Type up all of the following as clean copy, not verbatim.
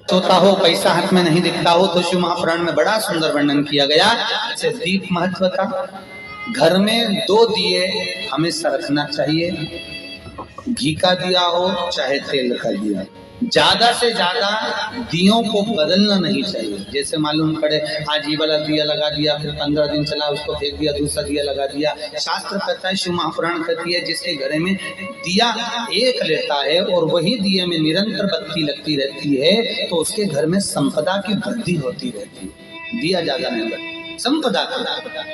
सोता हो, पैसा हाथ में नहीं दिखता हो, तो शिव महापुराण में बड़ा सुंदर वर्णन किया गया। जैसे दीप महत्व का, घर में 2 दिए हमेशा रखना चाहिए, घी का दिया हो चाहे तेल का दिया। ज्यादा से ज्यादा दियों को बदलना नहीं चाहिए। जैसे मालूम पड़े आज ये वाला दिया लगा दिया, फिर 15 दिन चला उसको फेंक दिया, दूसरा दिया लगा दिया। शास्त्र कहता है, शिव महापुराण कहती है, जिसके घर में दिया एक लेता है और वही दिए में निरंतर बत्ती लगती रहती है, तो उसके घर में संपदा की वृद्धि होती रहती है। दिया ज्यादा नहीं लगता, संपदा का।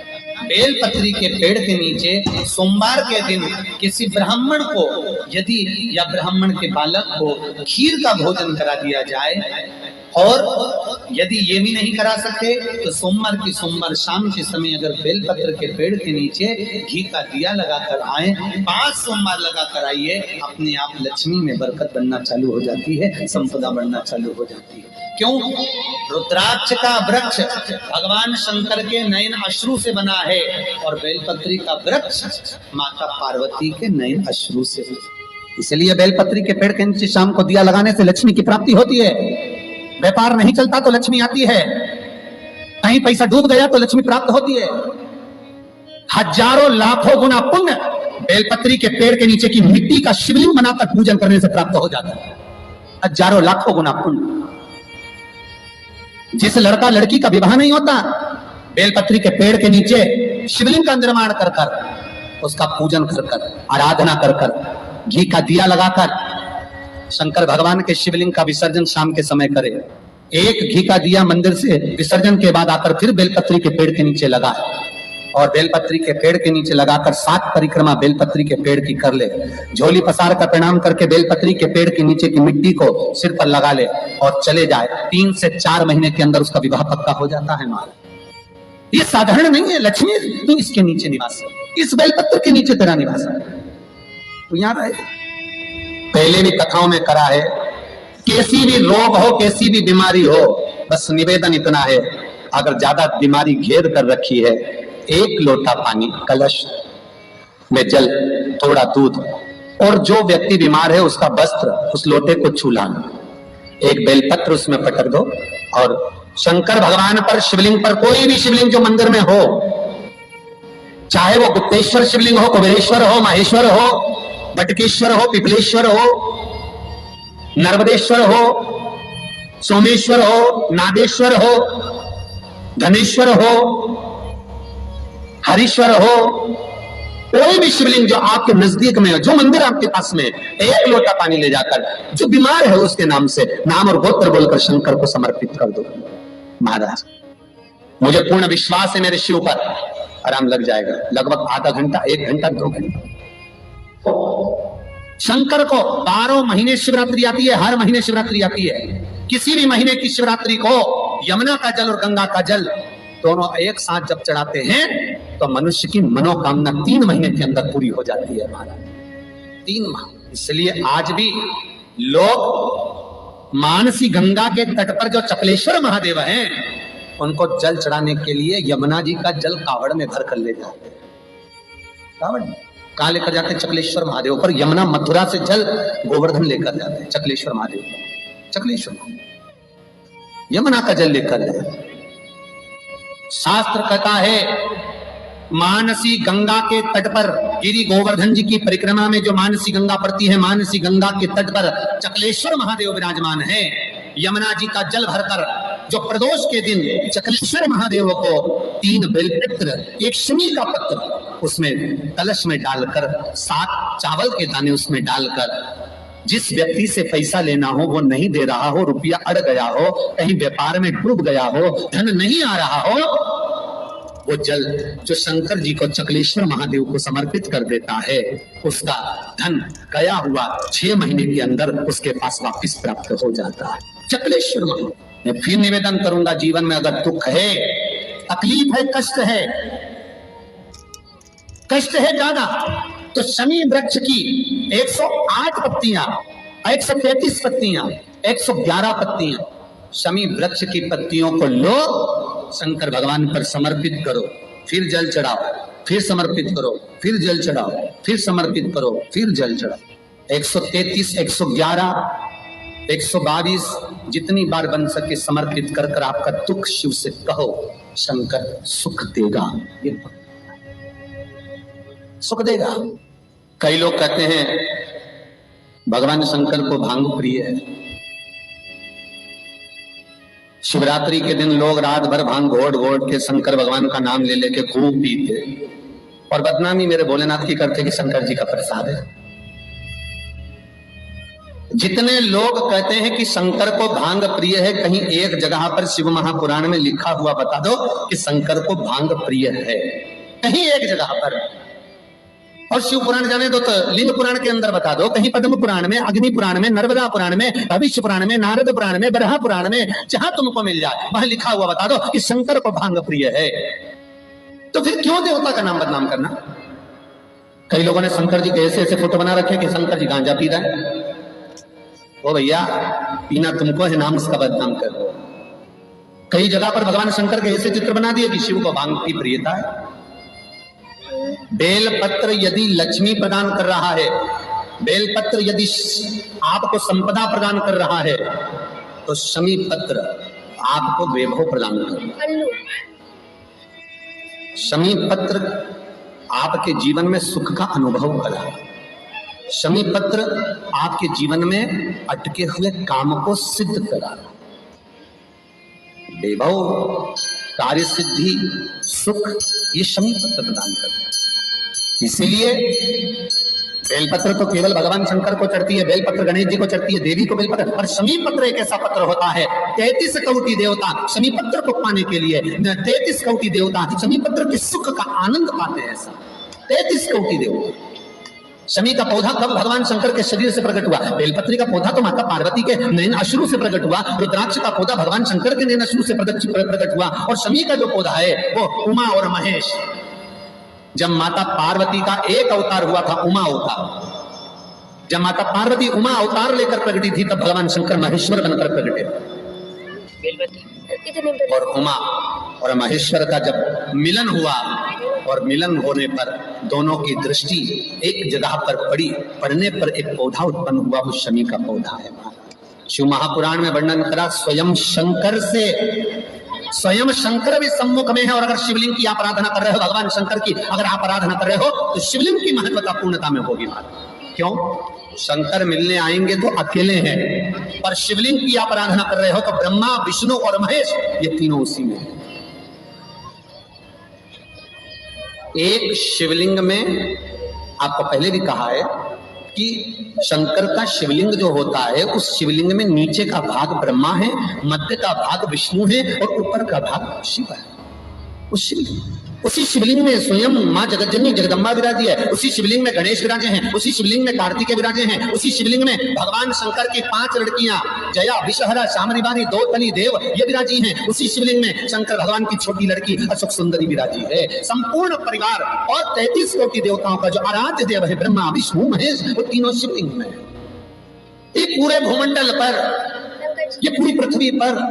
बेलपत्री के पेड़ के नीचे सोमवार के दिन किसी ब्राह्मण को यदि या ब्राह्मण के बालक को खीर का भोजन करा दिया जाए, और यदि ये भी नहीं करा सके तो सोमवार की सोमवार शाम के समय अगर बेलपत्र के पेड़ के नीचे घी का दिया लगाकर आए, 5 सोमवार लगाकर आइए, अपने आप लक्ष्मी में बरकत बनना चालू हो जाती है, संपदा बढ़ना चालू हो जाती है। क्यों? रुद्राक्ष का वृक्ष भगवान शंकर के नयन अश्रु से बना है, और बेलपत्री का वृक्ष माता पार्वती के नयन अश्रु से। इसलिए बेलपत्री के पेड़ के नीचे शाम को दिया लगाने से लक्ष्मी की प्राप्ति होती है। व्यापार नहीं चलता तो लक्ष्मी आती है, कहीं पैसा डूब गया तो लक्ष्मी प्राप्त होती है। हजारों लाखों गुना पुण्य बेलपत्री के पेड़ के नीचे की मिट्टी का शिवलिंग बनाकर पूजन करने से प्राप्त हो जाता है। हजारों लाखों गुना पुण्य। जिस लड़का लड़की का विवाह नहीं होता, बेलपत्री के पेड़ के नीचे शिवलिंग का निर्माण कर कर, उसका पूजन कर कर, आराधना कर कर, घी का दिया लगाकर शंकर भगवान के शिवलिंग का विसर्जन शाम के समय करे। एक घी का दिया मंदिर से विसर्जन के बाद आकर फिर बेलपत्री के पेड़ के नीचे लगा, और बेलपत्री के पेड़ के नीचे लगाकर 7 परिक्रमा बेलपत्री के पेड़ की कर ले। झोली पसार का प्रणाम करके बेलपत्री के पेड़ के नीचे की मिट्टी को सिर पर लगा ले और चले जाए। 3 से 4 महीने के अंदर उसका विवाह पक्का हो जाता है। महाराज ये साधारण नहीं है। लक्ष्मी तू इसके नीचे निवास, इस बेलपत्र के नीचे तेरा निवास है, तू यहाँ रहे। पहले भी कथाओं में करा है, कैसी भी रोग हो, कैसी भी बीमारी हो, बस निवेदन इतना है, अगर ज्यादा बीमारी घेर कर रखी है, 1 लोटा पानी, कलश में जल, थोड़ा दूध, और जो व्यक्ति बीमार है उसका वस्त्र उस लोटे को छू लाना, एक बेलपत्र उसमें पटक दो, और शंकर भगवान पर, शिवलिंग पर, कोई भी शिवलिंग जो मंदिर में हो, चाहे वो गुप्तेश्वर शिवलिंग हो, कुबेरेश्वर हो, माहेश्वर हो, बटकेश्वर हो, पिपलेश्वर हो, नर्मदेश्वर हो, सोमेश्वर हो, नादेश्वर हो, धनेश्वर हो, हरीश्वर हो, कोई भी शिवलिंग जो आपके नजदीक में हो, जो मंदिर आपके पास में, 1 लोटा पानी ले जाकर जो बीमार है उसके नाम से नाम और गोत्र बोलकर शंकर को समर्पित कर दो। महाराज मुझे पूर्ण विश्वास है मेरे शिव पर आराम लग जाएगा। लगभग आधा घंटा, 1 घंटा, 2 घंटा। शंकर को 12 महीने शिवरात्रि आती है, हर महीने शिवरात्रि आती है। किसी भी महीने की शिवरात्रि को यमुना का जल और गंगा का जल दोनों एक साथ जब चढ़ाते हैं तो मनुष्य की मनोकामना 3 महीने के अंदर पूरी हो जाती है महाराज, 3 माह। इसलिए आज भी लोग मानसी गंगा के तट पर जो चकलेश्वर महादेव हैं, उनको जल चढ़ाने के लिए यमुना जी का जल कावड़ में भर कर ले जाते हैं। कावड़ कहाँ लेकर जाते हैं? चकलेश्वर महादेव पर। यमुना मथुरा से जल गोवर्धन लेकर जाते हैं चकलेश्वर महादेव पर। चकलेश्वर यमुना का जल लेकर जाते। शास्त्र कहता है मानसी गंगा के तट पर, गिरि गोवर्धन जी की परिक्रमा में जो मानसी गंगा पड़ती है, मानसी गंगा के तट पर चकलेश्वर महादेव विराजमान है। यमुना जी का जल भरकर जो प्रदोष के दिन चकलेश्वर महादेव को 3 बेलपत्र, 1 शमी का पत्र उसमें कलश में डालकर, 7 चावल के दाने उसमें डालकर, जिस व्यक्ति से पैसा लेना हो वो नहीं दे रहा हो, रुपया अड़ गया हो, कहीं व्यापार में डूब गया हो, धन नहीं आ रहा हो, वो जल जो शंकर जी को, चकलेश्वर महादेव को समर्पित कर देता है, उसका धन गया हुआ 6 महीने के अंदर उसके पास वापस प्राप्त हो जाता है। चकलेश्वर महादेव। मैं फिर निवेदन करूंगा, जीवन में अगर दुख है, तकलीफ है, कष्ट है ज्यादा, तो शमी वृक्ष की 108 पत्तियां, 133 पत्तियां, 111 पत्तियां, शमी वृक्ष की पत्तियों को लो, शंकर भगवान पर समर्पित करो, फिर जल चढ़ाओ, फिर समर्पित करो, फिर जल चढ़ाओ, फिर समर्पित करो, फिर जल चढ़ाओ। 133, 111 122 जितनी बार बन सके समर्पित कर कर आपका दुख शिव से कहो, शंकर सुख देगा, ये सुख देगा। कई लोग कहते हैं भगवान शंकर को भांग प्रिय है। शिवरात्रि के दिन लोग रात भर भांग घोट घोट के शंकर भगवान का नाम ले लेके खूब पीते और बदनामी मेरे भोलेनाथ की करते कि शंकर जी का प्रसाद है। जितने लोग कहते हैं कि शंकर को भांग प्रिय है, कहीं एक जगह पर शिव महापुराण में लिखा हुआ बता दो कि शंकर को भांग प्रिय है, कहीं एक जगह पर। और शिव पुराण जाने दो तो लिंग पुराण के अंदर बता दो, कहीं पद्म पुराण में, अग्नि पुराण में, नर्मदा पुराण में, भविष्य पुराण में, नारद पुराण में, बरहा पुराण में, जहां तुमको मिल जाए वहां लिखा हुआ बता दो कि शंकर को भांग प्रिय है। तो फिर क्यों देवता का नाम बदनाम करना? कई लोगों ने शंकर जी के ऐसे ऐसे फोटो बना रखे कि शंकर जी गांजा पी रहे हैं। ओ भैया, पीना तुमको है, नाम उसका बदनाम कर दो। कई जगह पर भगवान शंकर के ऐसे चित्र बना दिए कि शिव को भांग की प्रियता है। बेलपत्र यदि लक्ष्मी प्रदान कर रहा है, बेलपत्र यदि आपको संपदा प्रदान कर रहा है, तो शमी पत्र आपको वैभव प्रदान कर रहा है। शमी पत्र आपके जीवन में सुख का अनुभव कर रहा है। शमी पत्र आपके जीवन में अटके हुए काम को सिद्ध करा रहा है। वैभव, कार्य सिद्धि, सुख, ये शमी पत्र प्रदान करता है। इसीलिए बेलपत्र तो केवल भगवान शंकर को चढ़ती है, बेलपत्र गणेश जी को चढ़ती है, देवी को बेलपत्र, और शमी पत्र एक ऐसा पत्र होता है, 33 कोटि देवता शमी पत्र को पाने के लिए, 33 कोटि देवता शमी पत्र के सुख का आनंद पाते हैं। ऐसा 33 कोटि देवता। शमी का पौधा कब भगवान शंकर के शरीर से प्रकट हुआ? बेलपत्री का पौधा तो माता पार्वती के नयन अश्रु से प्रकट हुआ। रुद्राक्ष का पौधा भगवान शंकर के नयन अश्रु से प्रकट हुआ। और शमी का जो पौधा है वो उमा और महेश। जब माता पार्वती का एक अवतार हुआ था, उमा अवतार, जब माता पार्वती उमा अवतार लेकर प्रकटी थी, तब भगवान शंकर महेश्वर बनकर प्रकटे। और उमा और महेश्वर का जब मिलन हुआ, और मिलन होने पर दोनों की दृष्टि एक जगह पर पड़ी, पड़ने पर एक पौधा उत्पन्न हुआ, वो शमी का पौधा है। शिव महापुराण में वर्णन करा, स्वयं शंकर से, स्वयं शंकर भी सम्मुख में है। और अगर शिवलिंग की आप आराधना कर रहे हो, भगवान शंकर की अगर आप आराधना कर रहे हो, तो शिवलिंग की महत्वता पूर्णता में होगी। क्यों? शंकर मिलने आएंगे तो अकेले हैं, पर शिवलिंग की आप आराधना कर रहे हो तो ब्रह्मा, विष्णु और महेश, ये तीनों उसी में है। एक शिवलिंग में, आपको पहले भी कहा है कि शंकर का शिवलिंग जो होता है, उस शिवलिंग में नीचे का भाग ब्रह्मा है, मध्य का भाग विष्णु है और ऊपर का भाग शिव है। उसी शिवलिंग में स्वयं मां जगतजननी जगदम्बा विराजी है, उसी शिवलिंग में गणेश विराजे हैं, उसी शिवलिंग में कार्तिकेय विराजे हैं, उसी शिवलिंग में भगवान शंकर की 5 लड़कियां जया, विषहरा, शामरिवारी, दो देव ये विराजी हैं। उसी शिवलिंग में शंकर भगवान की छोटी लड़की अशोक सुंदरी विराजी है। संपूर्ण परिवार और 33 कोटि देवताओं का जो आराध्य देव है ब्रह्मा, विष्णु, महेश, वो तीनों शिवलिंग में। ये पूरे भूमंडल पर, ये पूरी पृथ्वी पर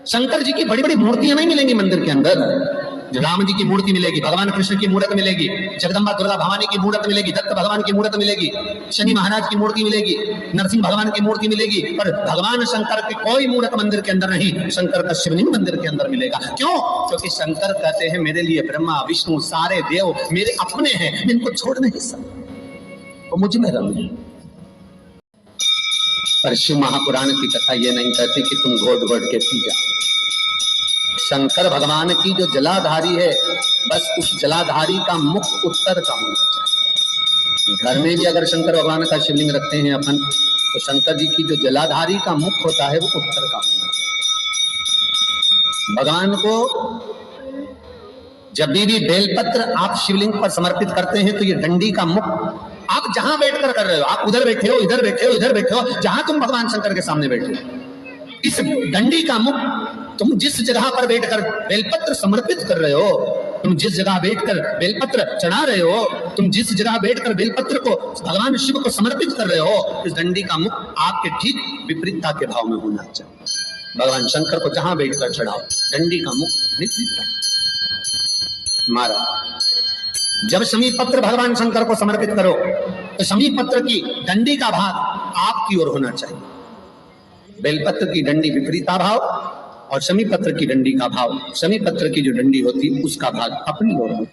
शंकर जी की बड़ी बड़ी मूर्तियां नहीं मिलेंगी मंदिर के अंदर। राम जी की मूर्ति मिलेगी, भगवान कृष्ण की मूर्त मिलेगी, जगदम्बा दुर्गा भवानी की मूर्त मिलेगी, दत्त भगवान की मूर्त मिलेगी, शनि महाराज की मूर्ति मिलेगी, नरसिंह भगवान की मूर्ति मिलेगी, पर भगवान शंकर की कोई मूर्त मंदिर के अंदर नहीं। शंकर का शिवलिंग मंदिर के अंदर मिलेगा। क्यों? क्योंकि शंकर कहते हैं मेरे लिए ब्रह्मा, विष्णु, सारे देव मेरे अपने हैं, मैं इनको छोड़ नहीं सकता, वो मुझ में रहे। पर शिव महापुराण की कथा ये नहीं कहती कि तुम घोट घोट के पी जाओ। शंकर भगवान की जो जलाधारी है, बस उस जलाधारी का मुख उत्तर का होना चाहिए। घर में भी अगर शंकर भगवान का शिवलिंग रखते हैं अपन, तो शंकर जी की जो जलाधारी का मुख होता है वो उत्तर का होना चाहिए। भगवान को जब भी बेलपत्र आप शिवलिंग पर समर्पित करते हैं, तो ये डंडी का मुख आप जहां बैठकर कर रहे हो, आप उधर बैठे हो, इधर बैठे हो, इधर बैठे हो, जहां तुम भगवान शंकर के सामने बैठे हो, इस डंडी का मुख, तुम जिस जगह पर बैठकर बेलपत्र समर्पित कर रहे हो, तुम जिस जगह बैठकर बेलपत्र चढ़ा रहे हो, तुम जिस जगह बैठकर बेलपत्र को भगवान शिव को समर्पित कर रहे हो, इस डंडी का मुख आपके ठीक विपरीतता के भाव में होना चाहिए। भगवान शंकर को जहां बैठकर चढ़ाओ, डंडी का मुख विपरीतता मारा। जब शमी पत्र भगवान शंकर को समर्पित करो, तो शमी पत्र की डंडी का भाग आपकी ओर होना चाहिए। बेलपत्र की डंडी विपरीता भाव और शमी पत्र की डंडी का भाव, शमी पत्र की जो डंडी होती उसका भाग अपनी ओर होता।